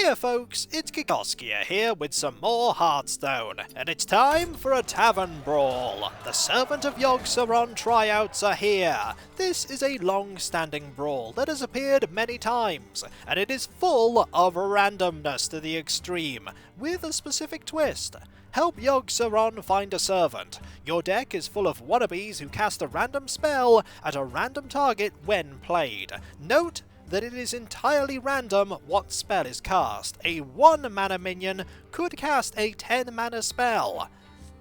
Hiya folks, it's Kikoskia here with some more Hearthstone, and it's time for a tavern brawl. The Servant of Yogg-Saron tryouts are here. This is a long-standing brawl that has appeared many times, and it is full of randomness to the extreme, with a specific twist. Help Yogg-Saron find a servant. Your deck is full of wannabes who cast a random spell at a random target when played. Note that it is entirely random what spell is cast. A 1-mana minion could cast a 10-mana spell.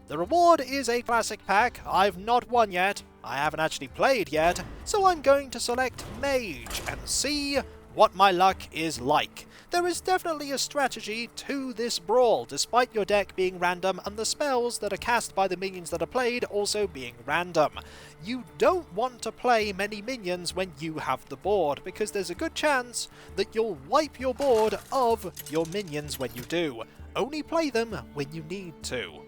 The reward is a classic pack. I've not won yet. I haven't actually played yet, so I'm going to select Mage and see what my luck is like. There is definitely a strategy to this brawl, despite your deck being random and the spells that are cast by the minions that are played also being random. You don't want to play many minions when you have the board, because there's a good chance that you'll wipe your board of your minions when you do. Only play them when you need to.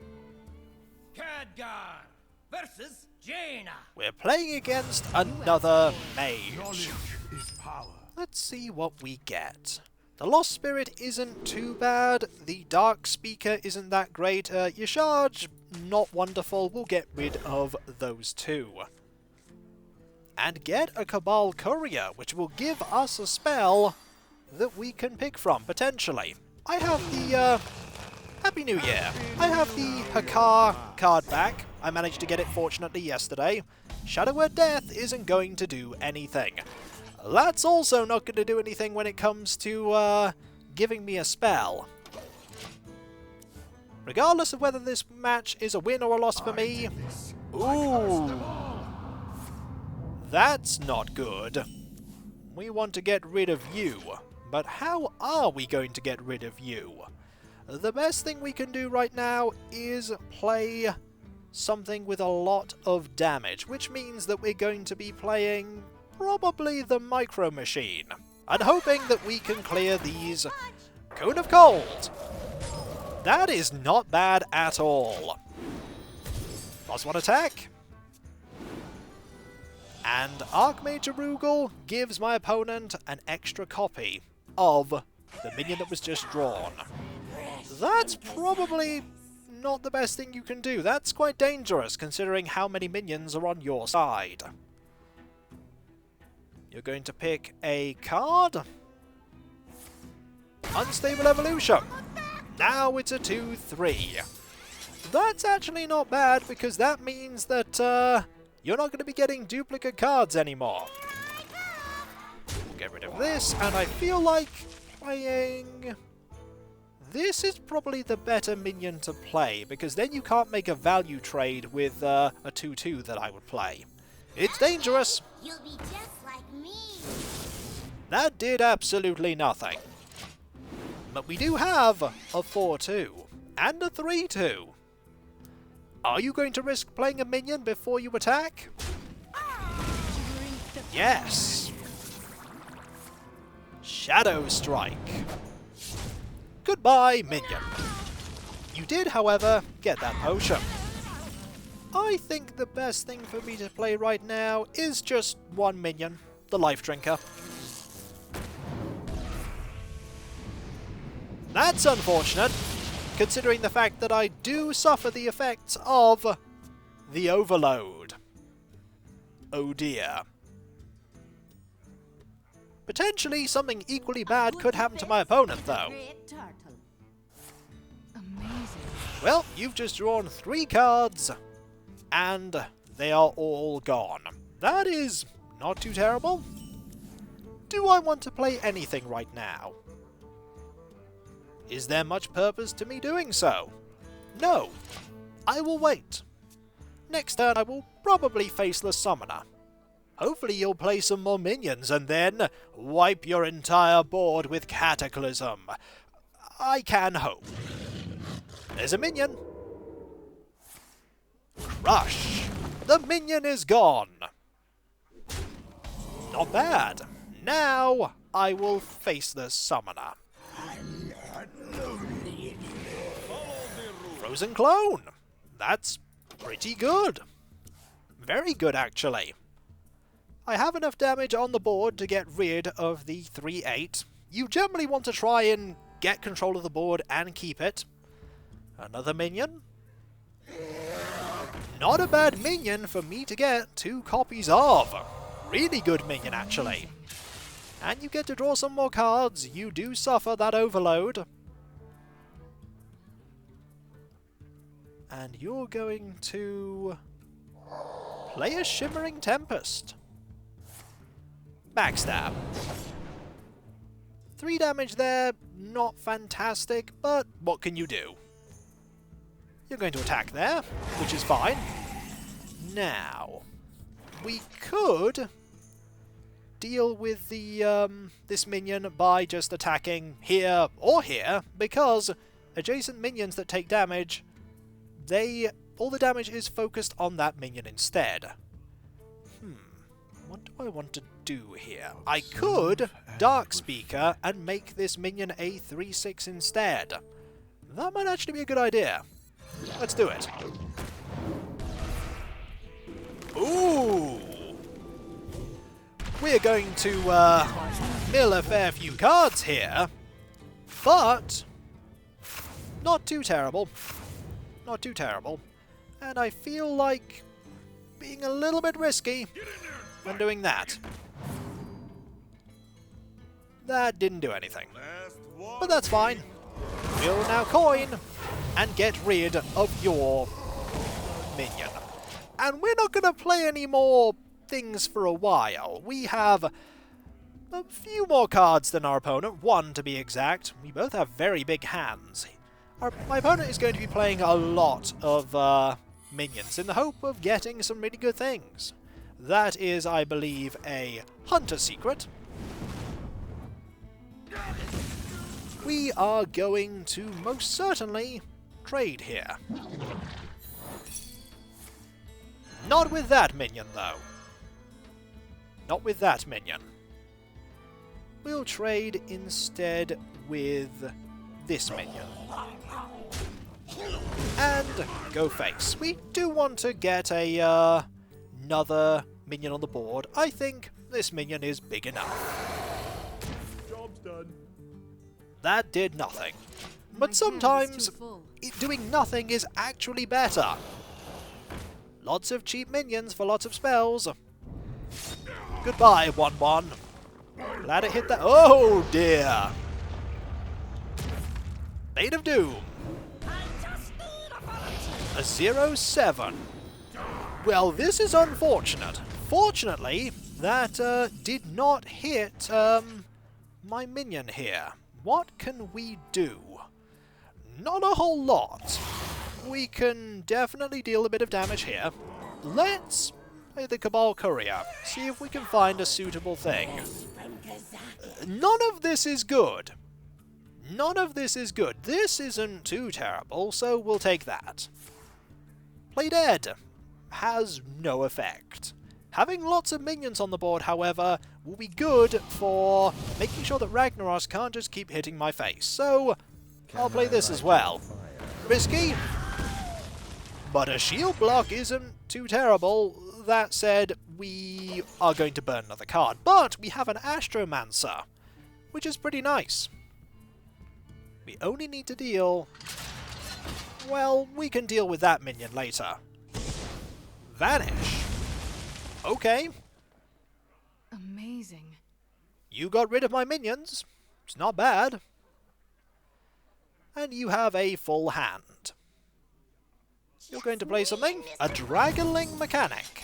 Khadgar versus Jaina. We're playing against another mage. Let's see what we get. The Lost Spirit isn't too bad, the Dark Speaker isn't that great, Yashaj, not wonderful, we'll get rid of those two. And get a Cabal Courier, which will give us a spell that we can pick from, potentially. I have the, Happy New Year! I have the Hakar card back. I managed to get it fortunately yesterday. Shadow Word Death isn't going to do anything. That's also not going to do anything when it comes to giving me a spell. Regardless of whether this match is a win or a loss for me. Ooh, that's not good. We want to get rid of you, but how are we going to get rid of you? The best thing we can do right now is play something with a lot of damage, which means that we're going to be playing probably the Micro Machine, and hoping that we can clear these Cone of Cold. That is not bad at all. +1 attack. And Archmage Arugel gives my opponent an extra copy of the minion that was just drawn. That's probably not the best thing you can do. That's quite dangerous considering how many minions are on your side. You're going to pick a card. Unstable Evolution. Now it's a 2-3. That's actually not bad, because that means that you're not going to be getting duplicate cards anymore. We'll get rid of this, and I feel like playing... This is probably the better minion to play, because then you can't make a value trade with a 2-2 that I would play. It's dangerous. You'll be just like me. That did absolutely nothing. But we do have a 4-2 and a 3-2. Are you going to risk playing a minion before you attack? Yes. Shadow Strike. Goodbye, minion. You did, however, get that potion. I think the best thing for me to play right now is just one minion, the Life Drinker. That's unfortunate, considering the fact that I do suffer the effects of the Overload. Oh dear. Potentially something equally bad could happen to my opponent, though. Well, you've just drawn 3 cards, and they are all gone. That is not too terrible. Do I want to play anything right now? Is there much purpose to me doing so? No. I will wait. Next turn I will probably Faceless Summoner. Hopefully you'll play some more minions and then wipe your entire board with Cataclysm. I can hope. There's a minion. Crush! The minion is gone! Not bad. Now I will Faceless Summoner. Frozen Clone! That's pretty good. Very good, actually. I have enough damage on the board to get rid of the 3-8. You generally want to try and get control of the board and keep it. Another minion. Not a bad minion for me to get 2 copies of. Really good minion, actually. And you get to draw some more cards. You do suffer that overload. And you're going to play a Shimmering Tempest. Backstab. 3 damage there, not fantastic, but what can you do? You're going to attack there, which is fine. Now, we could deal with the this minion by just attacking here or here, because adjacent minions that take damage, all the damage is focused on that minion instead. What do I want to do here? I could Dark Speaker and make this minion a 3/6 instead. That might actually be a good idea. Let's do it. Ooh! We're going to mill a fair few cards here, but not too terrible. Not too terrible. And I feel like being a little bit risky when doing that. That didn't do anything. But that's fine. We'll now coin and get rid of your minion. And we're not going to play any more things for a while. We have a few more cards than our opponent, 1 to be exact. We both have very big hands. My opponent is going to be playing a lot of minions in the hope of getting some really good things. That is, I believe, a Hunter Secret. We are going to most certainly trade here. Not with that minion, though. Not with that minion. We'll trade instead with this minion. And go face. We do want to get a another minion on the board. I think this minion is big enough. Job's done. That did nothing. But sometimes doing nothing is actually better. Lots of cheap minions for lots of spells. Goodbye, 1/1. Glad it hit that. Oh dear! Bane of Doom. A 0/7. Well, this is unfortunate. Fortunately, that did not hit my minion here. What can we do? Not a whole lot. We can definitely deal a bit of damage here. Let's play the Cabal Courier. See if we can find a suitable thing. None of this is good. None of this is good. This isn't too terrible, so we'll take that. Play dead. Has no effect. Having lots of minions on the board, however, will be good for making sure that Ragnaros can't just keep hitting my face. So, I'll play this as well. Risky, but a shield block isn't too terrible. That said, we are going to burn another card. But we have an Astromancer, which is pretty nice. We only need to deal... Well, we can deal with that minion later. Vanish. Okay. Amazing. You got rid of my minions. It's not bad. And you have a full hand. You're going to play something? A Dragonling Mechanic.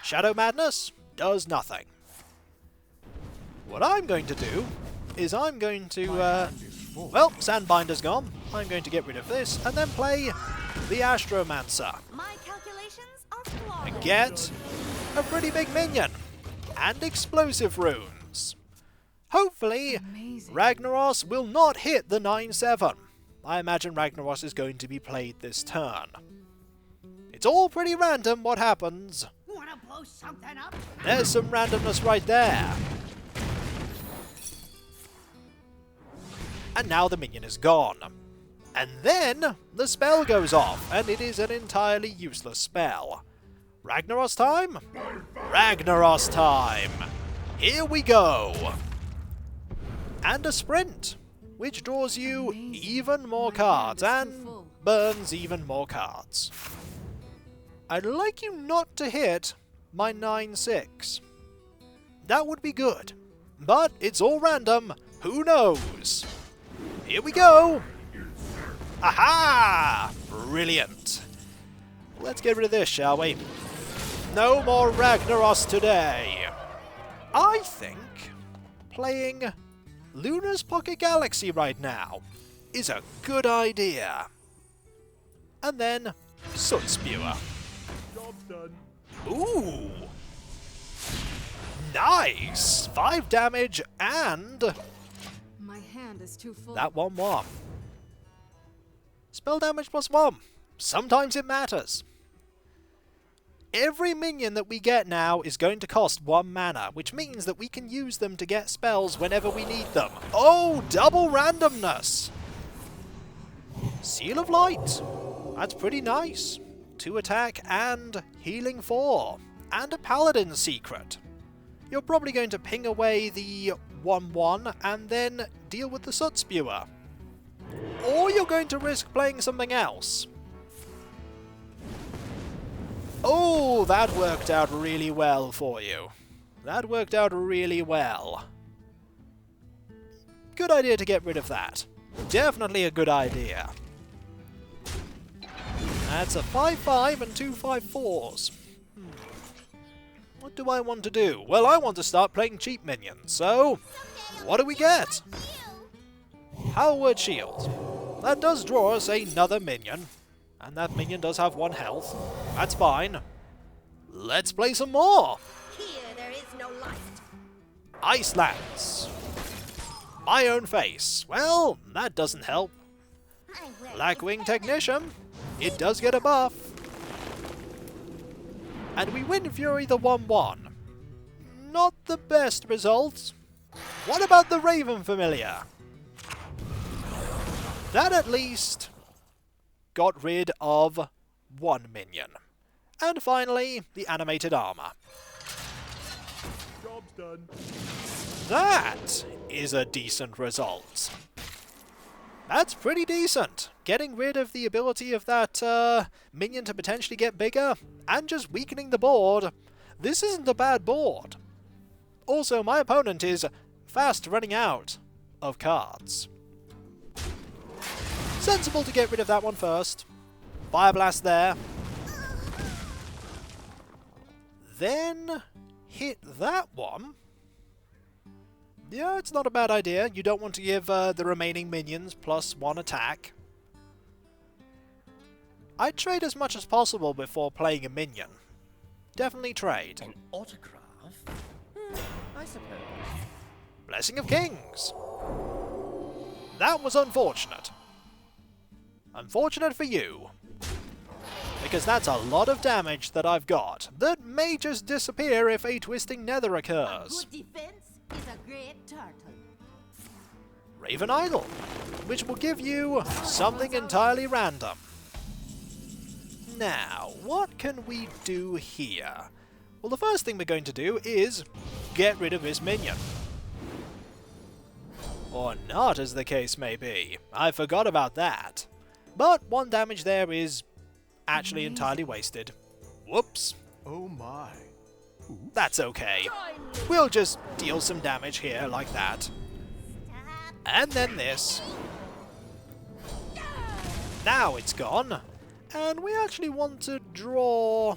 Shadow Madness does nothing. What I'm going to do is I'm going to... well, Sandbinder's gone. I'm going to get rid of this and then play the Astromancer. My calculations are flawed. And get a pretty big minion. And explosive runes. Hopefully, Amazing. Ragnaros will not hit the 9/7. I imagine Ragnaros is going to be played this turn. It's all pretty random what happens. Wanna blow something up? There's some randomness right there. And now the minion is gone. And then the spell goes off, and it is an entirely useless spell. Ragnaros time? Ragnaros time! Here we go! And a sprint. which draws you even more cards and burns even more cards. I'd like you not to hit my 9/6. That would be good. But it's all random. Who knows? Here we go! Aha! Brilliant. Let's get rid of this, shall we? No more Ragnaros today. I think playing Luna's Pocket Galaxy right now is a good idea. And then Soot Spewer. Job's done. Ooh! Nice! 5 damage and My hand is too full. that 1/1. Spell damage +1. Sometimes it matters. Every minion that we get now is going to cost 1 mana, which means that we can use them to get spells whenever we need them. Oh, double randomness! Seal of Light. That's pretty nice. 2 attack and healing 4. And a paladin secret. You're probably going to ping away the 1/1 and then deal with the Soot Spewer. Or you're going to risk playing something else. Oh, that worked out really well for you. That worked out really well. Good idea to get rid of that. Definitely a good idea. That's a 5/5 and 2 5/4s. What do I want to do? Well, I want to start playing cheap minions, so what do we get? Howard Shield. That does draw us another minion, and that minion does have 1 health. That's fine. Let's play some more! Here there is no light. Ice Lance. My own face. Well, that doesn't help. I will. Blackwing Technician. It does get a buff. And we win Fury the 1/1. Not the best result. What about the Raven Familiar? That at least got rid of 1 minion. And finally, the Animated Armor. Job's done. That is a decent result. That's pretty decent. Getting rid of the ability of that minion to potentially get bigger, and just weakening the board. This isn't a bad board. Also, my opponent is fast running out of cards. Sensible to get rid of that one first. Fire Blast there. Then hit that one. Yeah, it's not a bad idea. You don't want to give the remaining minions +1 attack. I'd trade as much as possible before playing a minion. Definitely trade. An autograph? I suppose. Blessing of Kings. That was unfortunate. Unfortunate for you. Because that's a lot of damage that I've got that may just disappear if a Twisting Nether occurs. Good defense is a great turtle. Raven Idol, which will give you something entirely random. Now, what can we do here? Well, the first thing we're going to do is get rid of this minion. Or not, as the case may be. I forgot about that. But 1 damage there is actually entirely wasted. Whoops. Oh my. That's okay. We'll just deal some damage here like that. And then this. Now it's gone. And we actually want to draw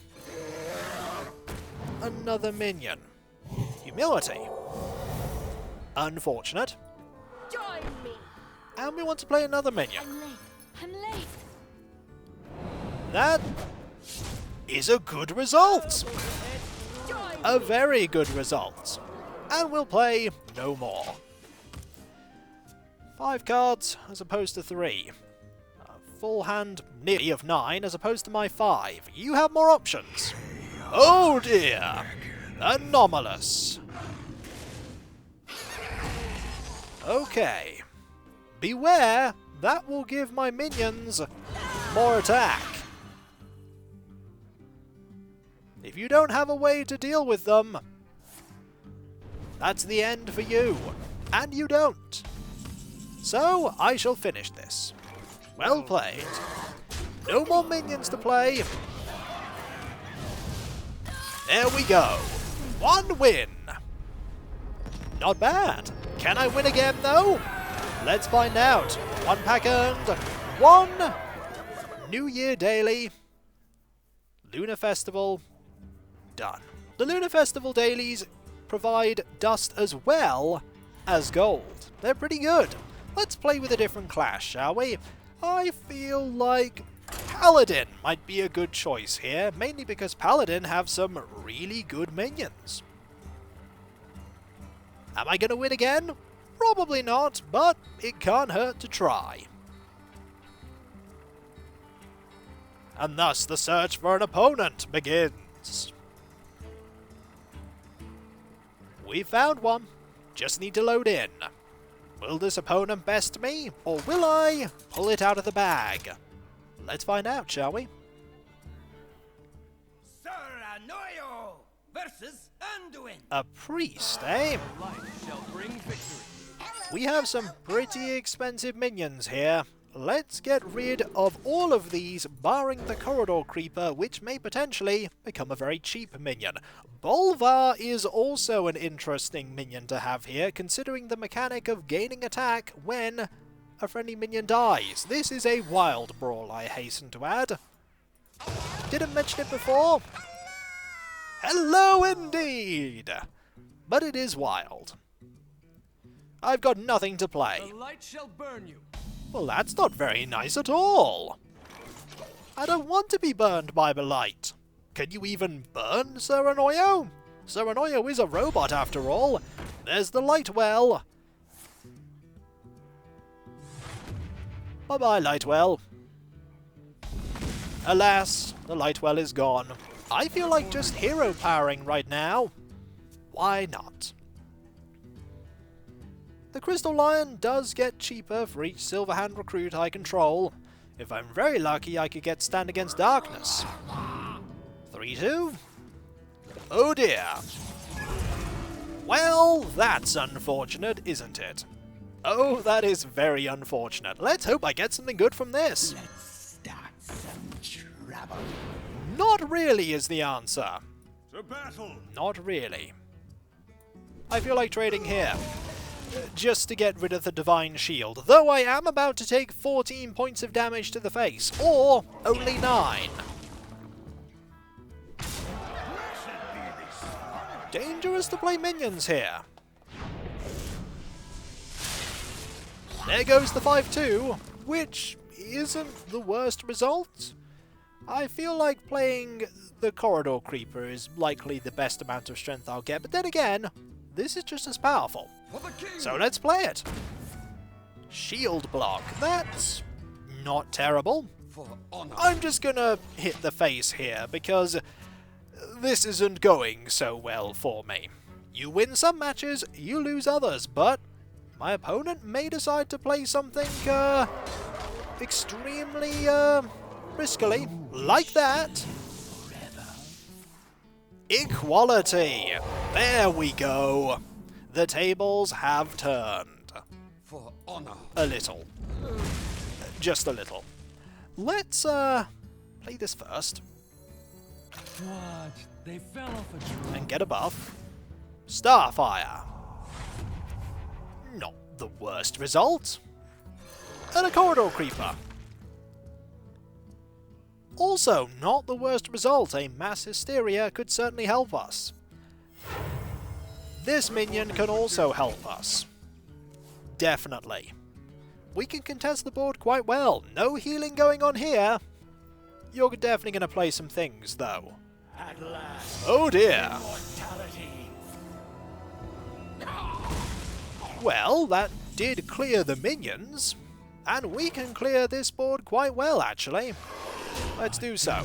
another minion. Humility. Unfortunate. Join me. And we want to play another minion. I'm late. That is a good result. Join A very good result. And we'll play no more. 5 cards as opposed to 3. A full hand nearly of 9 as opposed to my 5. You have more options. Oh dear. Anomalous. Okay. Beware, that will give my minions more attack. If you don't have a way to deal with them, that's the end for you. And you don't. So I shall finish this. Well played. No more minions to play. There we go. 1 win. Not bad. Can I win again though? Let's find out. 1 pack earned. 1 New Year daily. Lunar Festival. Done. The Lunar Festival dailies provide dust as well as gold. They're pretty good. Let's play with a different class, shall we? I feel like Paladin might be a good choice here, mainly because Paladin have some really good minions. Am I going to win again? Probably not, but it can't hurt to try. And thus the search for an opponent begins. We found one. Just need to load in. Will this opponent best me, or will I pull it out of the bag? Let's find out, shall we? Sir Anoyo versus Anduin. A priest, eh? Light shall bring victory. We have some pretty expensive minions here. Let's get rid of all of these, barring the corridor creeper, which may potentially become a very cheap minion. Bolvar is also an interesting minion to have here, considering the mechanic of gaining attack when a friendly minion dies. This is a wild brawl, I hasten to add. Didn't mention it before. Hello indeed! But it is wild. I've got nothing to play. The light shall burn you. Well, that's not very nice at all. I don't want to be burned by the light. Can you even burn Sir Anoyo? Sir Anoyo is a robot after all. There's the light well. Bye-bye, light well. Alas, the light well is gone. I feel like just hero powering right now. Why not? The Crystal Lion does get cheaper for each Silverhand recruit I control. If I'm very lucky, I could get Stand Against Darkness. 3-2. Oh dear. Well, that's unfortunate, isn't it? Oh, that is very unfortunate. Let's hope I get something good from this. Let's start some trouble. Not really is the answer. To battle. Not really. I feel like trading here. Just to get rid of the Divine Shield, though I am about to take 14 points of damage to the face, or only 9. Dangerous to play minions here. There goes the 5-2, which isn't the worst result. I feel like playing the Corridor Creeper is likely the best amount of strength I'll get, but then again, this is just as powerful. So let's play it. Shield block. That's not terrible. For honor. I'm just gonna hit the face here because this isn't going so well for me. You win some matches, you lose others, but my opponent may decide to play something extremely riskily, like that. Equality! There we go! The tables have turned. For honor. A little. Just a little. Let's play this first. What? They fell off a tree. And get a buff. Starfire. Not the worst result. And a Corridor Creeper. Also, not the worst result. A Mass Hysteria could certainly help us. This minion can also help us. Definitely. We can contest the board quite well. No healing going on here. You're definitely going to play some things, though. At last. Oh dear. Mortality. Well, that did clear the minions. And we can clear this board quite well, actually. Let's do so.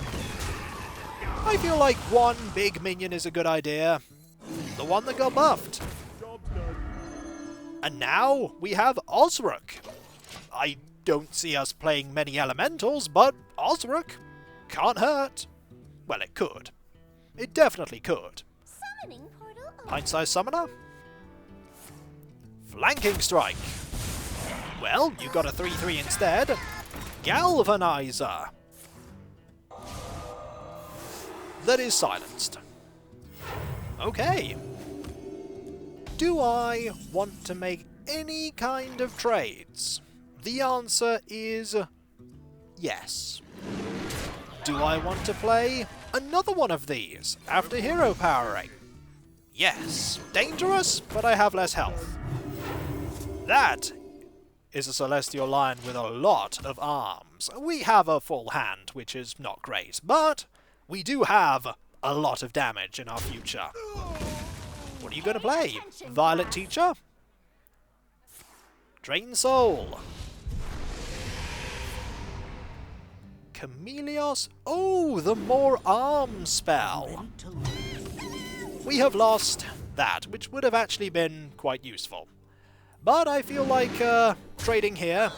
I feel like one big minion is a good idea. The one that got buffed. Job done. And now we have Osric. I don't see us playing many elementals, but Osric can't hurt. Well, it could. It definitely could. Summoning portal open. Pint-sized summoner. Flanking strike. Well, you got a 3-3 instead. Galvanizer. That is silenced. Okay. Do I want to make any kind of trades? The answer is yes. Do I want to play another one of these after hero powering? Yes. Dangerous, but I have less health. That is a Celestial Lion with a lot of arms. We have a full hand, which is not great, but we do have a lot of damage in our future. What are you going to play? Violet Teacher? Drain Soul. Chameleos? Oh, the more arms spell. We have lost that, which would have actually been quite useful. But I feel like trading here,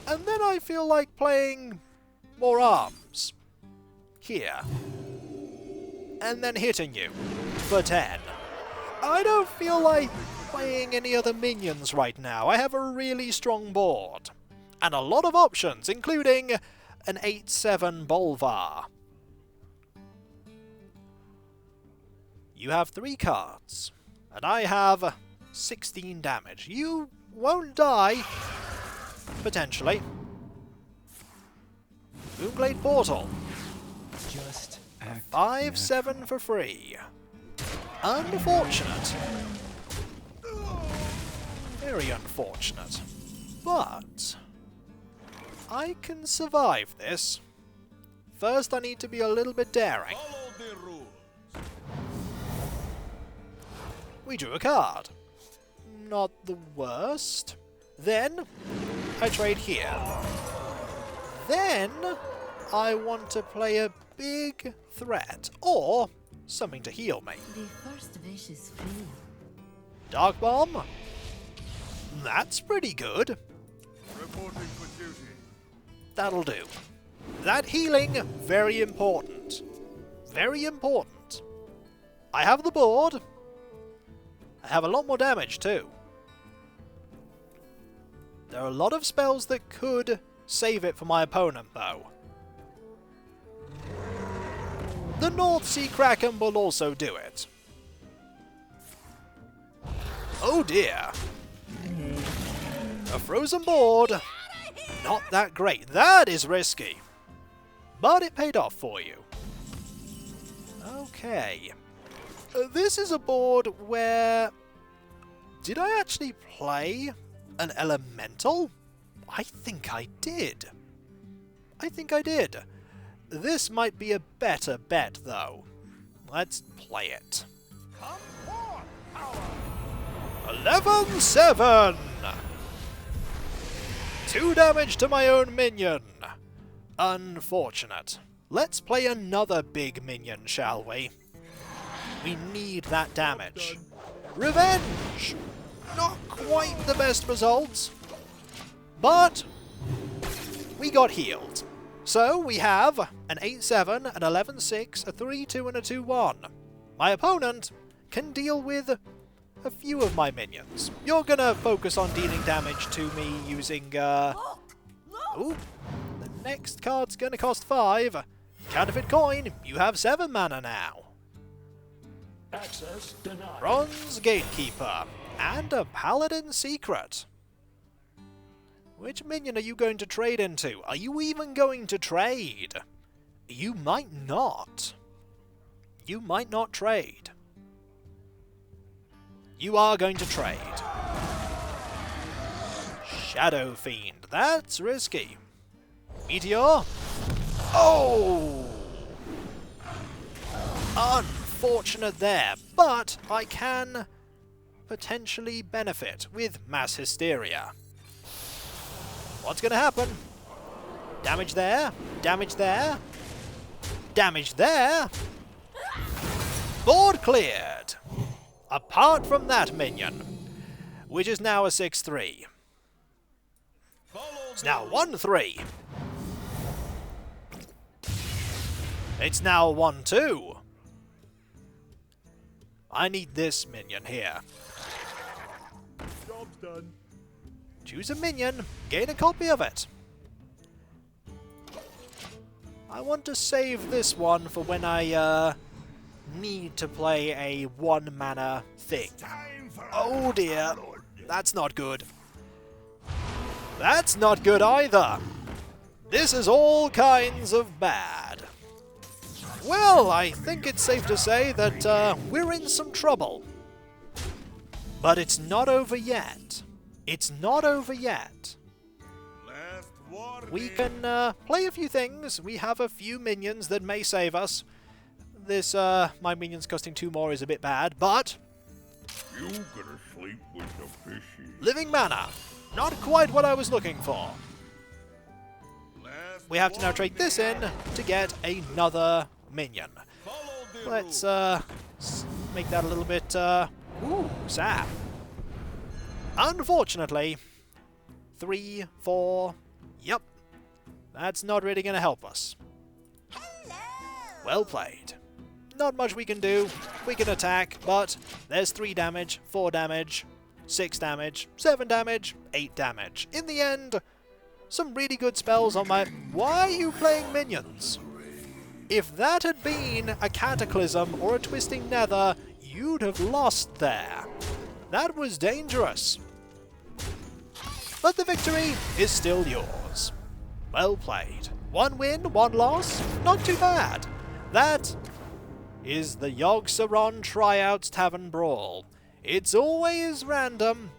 and then I feel like playing more arms. Here. And then hitting you for 10. I don't feel like playing any other minions right now. I have a really strong board. And a lot of options, including an 8-7 Bolvar. You have 3 cards, and I have 16 damage. You won't die, potentially. Moonglade Portal. Just act 5-7 for free. Unfortunate. Very unfortunate. But I can survive this. First, I need to be a little bit daring. Follow the rules. We drew a card. Not the worst. Then I trade here. Then I want to play a big threat or something to heal me. The first wish is free. Dark Bomb? That's pretty good. Reporting for duty. That'll do. That healing, very important. Very important. I have the board. I have a lot more damage too. There are a lot of spells that could save it for my opponent though. The North Sea Kraken will also do it. Oh dear. A frozen board. Not that great. That is risky. But it paid off for you. Okay. This is a board where... Did I actually play an elemental? I think I did. I think I did. This might be a better bet, though. Let's play it. 11-7! 2 damage to my own minion. Unfortunate. Let's play another big minion, shall we? We need that damage. Revenge! Not quite the best results, but we got healed. So we have an 8-7, an 11-6, a 3-2 and a 2-1. My opponent can deal with a few of my minions. You're gonna focus on dealing damage to me using, Ooh, the next card's gonna cost 5. Counterfeit coin, you have 7 mana now. Access denied. Bronze Gatekeeper, and a Paladin Secret. Which minion are you going to trade into? Are you even going to trade? You might not. You might not trade. You are going to trade. Shadow Fiend, that's risky. Meteor? Oh! Unfortunate there, but I can potentially benefit with Mass Hysteria. What's going to happen? Damage there, damage there, damage there. Board cleared. Apart from that minion, which is now a 6-3. It's now 1-3. It's now 1-2. I need this minion here. Job's done. choose a minion, gain a copy of it. I want to save this one for when I need to play a 1 mana thing. Oh dear, that's not good. That's not good either. This is all kinds of bad. Well, I think it's safe to say that we're in some trouble. But it's not over yet. It's not over yet. We can play a few things. We have a few minions that may save us. This, my minions costing 2 more is a bit bad, but... You gonna sleep with the fishy. Living mana. Not quite what I was looking for. We have to now trade this in to get another minion. Let's make that a little bit ooh, sad. Unfortunately, 3, 4, yep, that's not really going to help us. Well played. Not much we can do. We can attack, but there's 3 damage, 4 damage, 6 damage, 7 damage, 8 damage. In the end, some really good spells on my... Why are you playing minions? If that had been a Cataclysm or a Twisting Nether, you'd have lost there. That was dangerous. But the victory is still yours. Well played. 1 win, 1 loss, not too bad. That is the Yogg-Saron Tryouts Tavern Brawl. It's always random,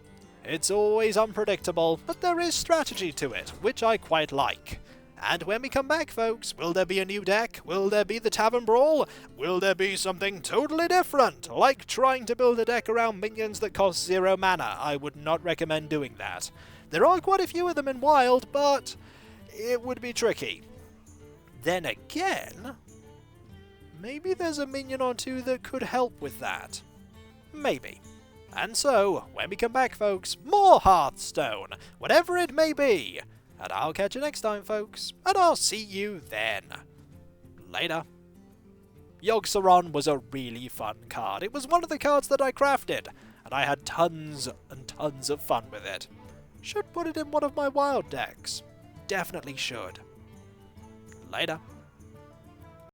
it's always unpredictable, but there is strategy to it, which I quite like. And when we come back, folks, will there be a new deck? Will there be the Tavern Brawl? Will there be something totally different, like trying to build a deck around minions that cost 0 mana? I would not recommend doing that. There are quite a few of them in Wild, but it would be tricky. Then again, maybe there's a minion or 2 that could help with that. Maybe. And so, when we come back, folks, more Hearthstone, whatever it may be. And I'll catch you next time, folks, and I'll see you then. Later. Yogg-Saron was a really fun card. It was one of the cards that I crafted, and I had tons and tons of fun with it. Should put it in one of my Wild decks. Definitely should. Later.